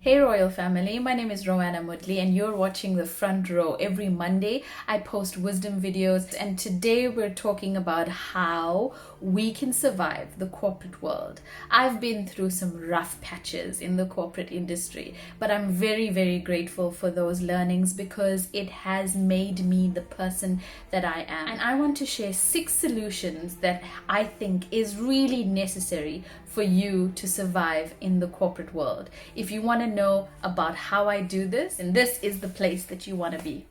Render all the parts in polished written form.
Hey Royal Family, my name is Roanna Moodley and you're watching The Front Row. Every Monday I post wisdom videos and today we're talking about how we can survive the corporate world. I've been through some rough patches in the corporate industry, but I'm very, very grateful for those learnings because it has made me the person that I am. And I want to share 6 solutions that I think is really necessary for you to survive in the corporate world. If you want to know about how I do this, and this is the place that you want to be.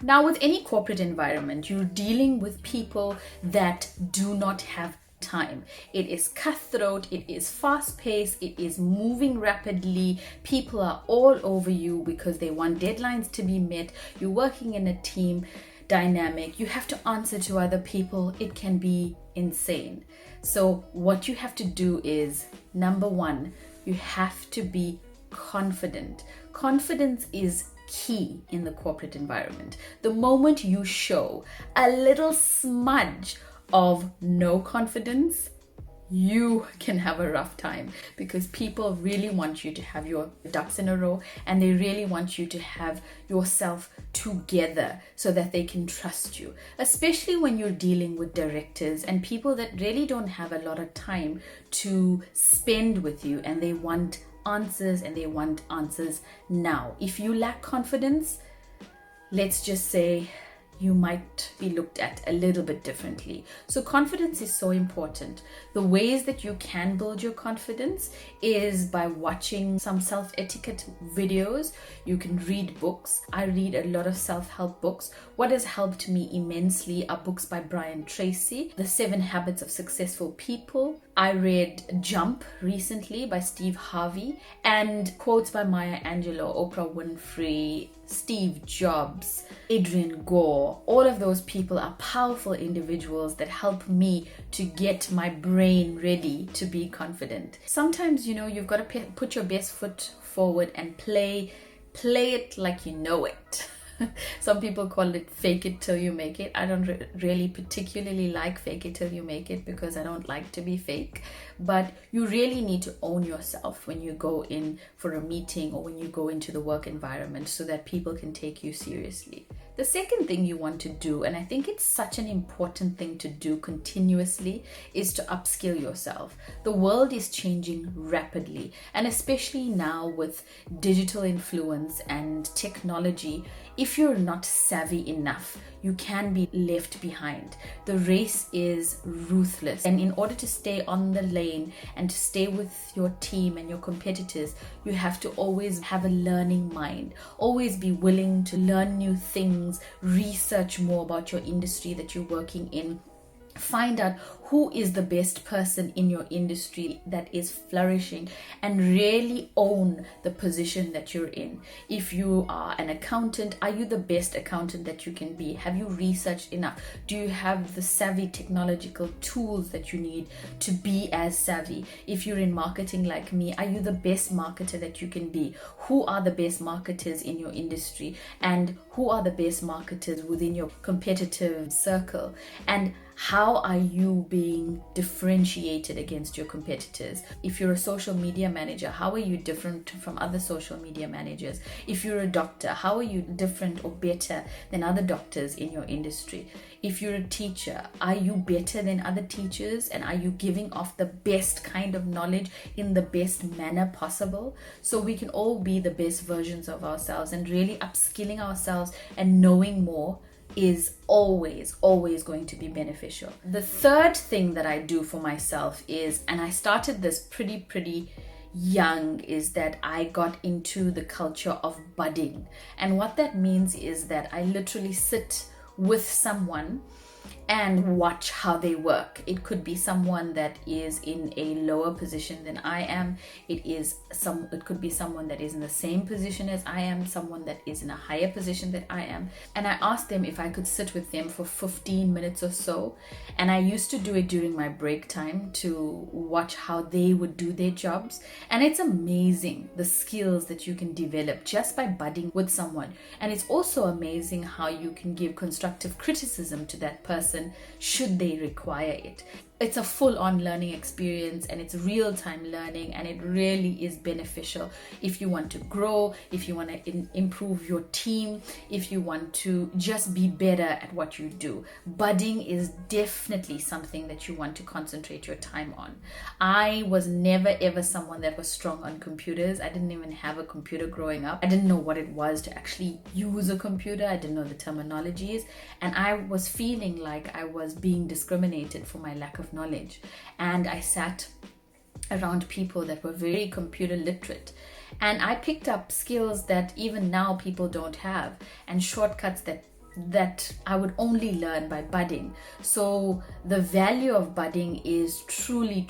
Now, with any corporate environment, you're dealing with people that do not have time. It is cutthroat, it is fast-paced, it is moving rapidly. People are all over you because they want deadlines to be met. You're working in a team dynamic. You have to answer to other people. It can be insane. So what you have to do is, number 1, you have to be confident. Confidence is key in the corporate environment. The moment you show a little smudge of no confidence, you can have a rough time because people really want you to have your ducks in a row and they really want you to have yourself together so that they can trust you, especially when you're dealing with directors and people that really don't have a lot of time to spend with you and they want answers and they want answers now. If you lack confidence, let's just say you might be looked at a little bit differently. So confidence is so important. The ways that you can build your confidence is by watching some self-etiquette videos. You can read books. I read a lot of self-help books. What has helped me immensely are books by Brian Tracy, The 7 Habits of Successful People. I read Jump recently by Steve Harvey, and quotes by Maya Angelou, Oprah Winfrey, Steve Jobs, Adrian Gore. All of those people are powerful individuals that help me to get my brain ready to be confident. Sometimes, you've got to put your best foot forward and play it like you know it. Some people call it fake it till you make it. I don't really particularly like fake it till you make it because I don't like to be fake. But you really need to own yourself when you go in for a meeting or when you go into the work environment so that people can take you seriously. The second thing you want to do, and I think it's such an important thing to do continuously, is to upskill yourself. The world is changing rapidly, and especially now with digital influence and technology, if you're not savvy enough, you can be left behind. The race is ruthless, and in order to stay on the lane and to stay with your team and your competitors, you have to always have a learning mind, always be willing to learn new things, research more about your industry that you're working in. Find out who is the best person in your industry that is flourishing and really own the position that you're in. If you are an accountant, are you the best accountant that you can be? Have you researched enough? Do you have the savvy technological tools that you need to be as savvy? If you're in marketing like me, are you the best marketer that you can be? Who are the best marketers in your industry? And who are the best marketers within your competitive circle? And how are you being differentiated against your competitors? If you're a social media manager, how are you different from other social media managers? If you're a doctor, how are you different or better than other doctors in your industry? If you're a teacher, are you better than other teachers? And are you giving off the best kind of knowledge in the best manner possible? So we can all be the best versions of ourselves, and really upskilling ourselves and knowing more is always going to be beneficial. The third thing that I do for myself is, and I started this pretty young, is that I got into the culture of budding. And what that means is that I literally sit with someone and watch how they work. It could be someone that is in a lower position than I am. It could be someone that is in the same position as I am, someone that is in a higher position than I am. And I asked them if I could sit with them for 15 minutes or so. And I used to do it during my break time to watch how they would do their jobs. And it's amazing the skills that you can develop just by budding with someone. And it's also amazing how you can give constructive constructive criticism to that person should they require it. It's a full-on learning experience, and it's real-time learning, and it really is beneficial if you want to grow, if you want to improve your team, if you want to just be better at what you do. Budding is definitely something that you want to concentrate your time on. I was never ever someone that was strong on computers. I didn't even have a computer growing up. I didn't know what it was to actually use a computer. I didn't know the terminologies, and I was feeling like I was being discriminated for my lack of knowledge. And I sat around people that were very computer literate, and I picked up skills that even now people don't have, and shortcuts that I would only learn by budding. So the value of budding is truly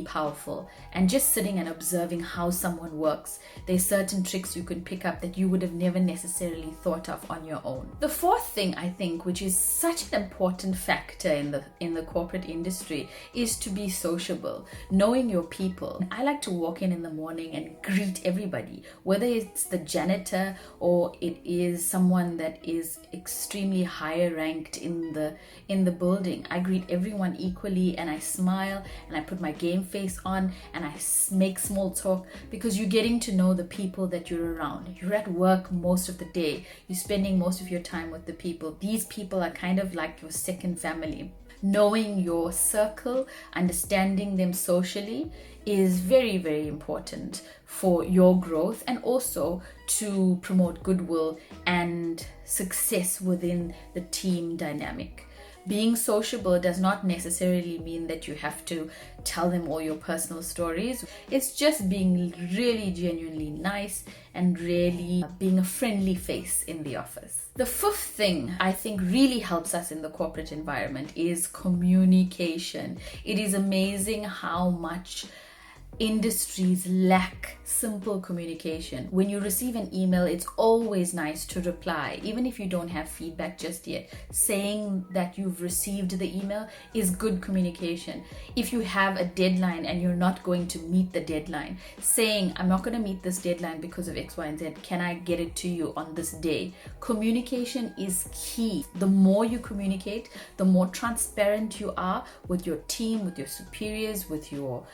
powerful, and just sitting and observing how someone works. There's certain tricks you can pick up that you would have never necessarily thought of on your own. The fourth thing, I think, which is such an important factor in the corporate industry, is to be sociable, knowing your people. I like to walk in the morning and greet everybody, whether it's the janitor or it is someone that is extremely higher ranked in the building. I greet everyone equally, and I smile, and I put my game face on, and I make small talk, because you're getting to know the people that you're around. You're at work most of the day. You're spending most of your time with the people. These people are kind of like your second family. Knowing your circle, understanding them socially, is very important for your growth, and also to promote goodwill and success within the team dynamic. Being sociable does not necessarily mean that you have to tell them all your personal stories. It's just being really genuinely nice and really being a friendly face in the office. The fifth thing I think really helps us in the corporate environment is communication. It is amazing how much industries lack simple communication. When you receive an email, it's always nice to reply, even if you don't have feedback just yet. Saying that you've received the email is good communication. If you have a deadline and you're not going to meet the deadline, saying, I'm not going to meet this deadline because of X, Y, and Z, can I get it to you on this day? Communication is key. The more you communicate, the more transparent you are with your team, with your superiors, with your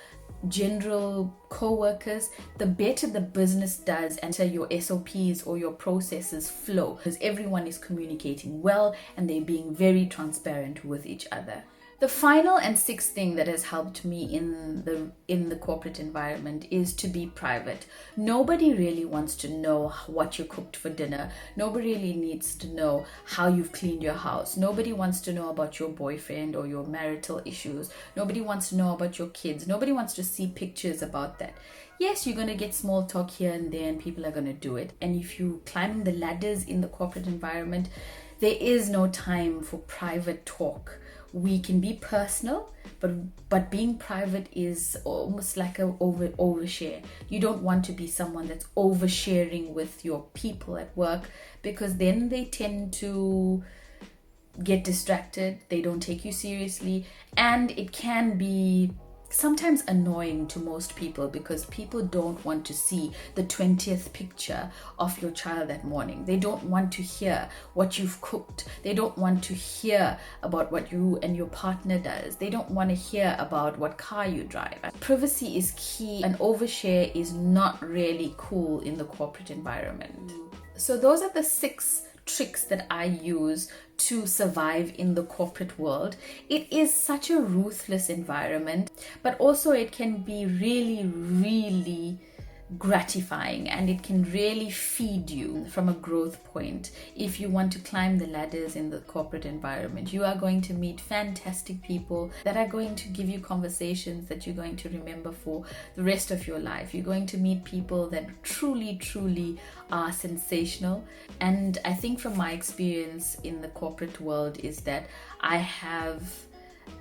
general co-workers, the better the business does, and so your SOPs or your processes flow, because everyone is communicating well and they're being very transparent with each other. The final and sixth thing that has helped me in the corporate environment is to be private. Nobody really wants to know what you cooked for dinner. Nobody really needs to know how you've cleaned your house. Nobody wants to know about your boyfriend or your marital issues. Nobody wants to know about your kids. Nobody wants to see pictures about that. Yes, you're going to get small talk here and there, and people are going to do it. And if you climb the ladders in the corporate environment, there is no time for private talk. We can be personal, but being private is almost like a overshare. You don't want to be someone that's oversharing with your people at work, because then they tend to get distracted. They don't take you seriously, and it can be sometimes annoying to most people, because people don't want to see the 20th picture of your child that morning. They don't want to hear what you've cooked. They don't want to hear about what you and your partner does. They don't want to hear about what car you drive. Privacy is key, and overshare is not really cool in the corporate environment. So those are the 6 tricks that I use to survive in the corporate world. It is such a ruthless environment, but also it can be really gratifying, and it can really feed you from a growth point. If you want to climb the ladders in the corporate environment, you are going to meet fantastic people that are going to give you conversations that you're going to remember for the rest of your life. You're going to meet people that truly are sensational. And I think from my experience in the corporate world is that I have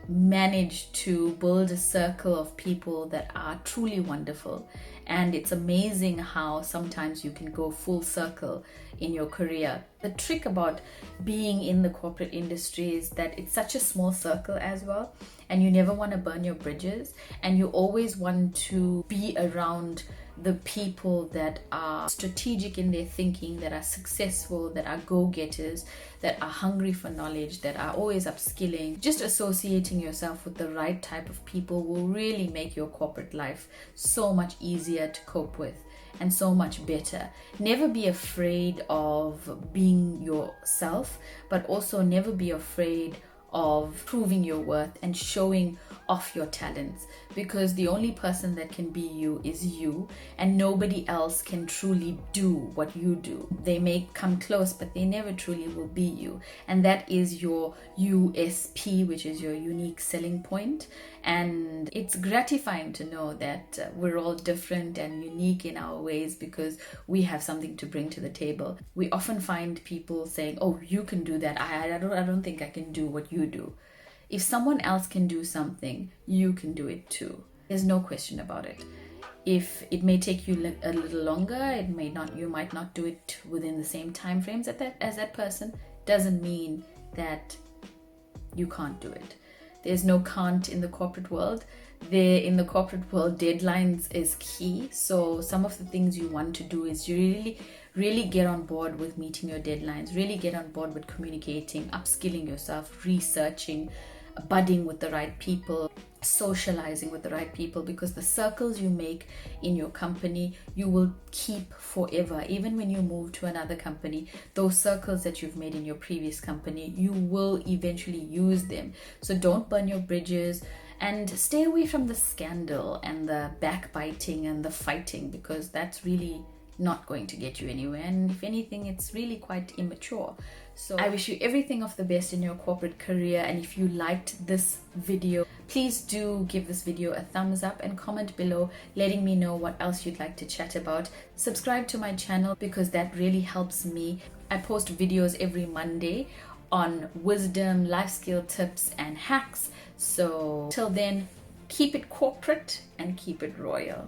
managed to build a circle of people that are truly wonderful. And it's amazing how sometimes you can go full circle in your career. The trick about being in the corporate industry is that it's such a small circle as well, and you never want to burn your bridges, and you always want to be around the people that are strategic in their thinking, that are successful, that are go-getters, that are hungry for knowledge, that are always upskilling. Just associating yourself with the right type of people will really make your corporate life so much easier to cope with and so much better. Never be afraid of being yourself, but also never be afraid of proving your worth and showing off your talents, because the only person that can be you is you, and nobody else can truly do what you do. They may come close, but they never truly will be you, and that is your USP, which is your unique selling point. And it's gratifying to know that we're all different and unique in our ways, because we have something to bring to the table. We often find people saying, oh, you can do that, I don't think I can do what you do. If someone else can do something, you can do it too. There's no question about it. If it may take you a little longer, you might not do it within the same time frames as that person, doesn't mean that you can't do it. There's no can't in the corporate world. In the corporate world, deadlines is key. So some of the things you want to do is you really get on board with meeting your deadlines, really get on board with communicating, upskilling yourself, researching, budding with the right people, socializing with the right people, because the circles you make in your company you will keep forever. Even when you move to another company, those circles that you've made in your previous company, you will eventually use them. So don't burn your bridges, and stay away from the scandal and the backbiting and the fighting, because that's really not going to get you anywhere, and if anything, it's really quite immature. So I wish you everything of the best in your corporate career, and if you liked this video, please do give this video a thumbs up and comment below letting me know what else you'd like to chat about. Subscribe to my channel, because that really helps me. I post videos every Monday on wisdom, life skill tips and hacks. So till then, keep it corporate and keep it royal.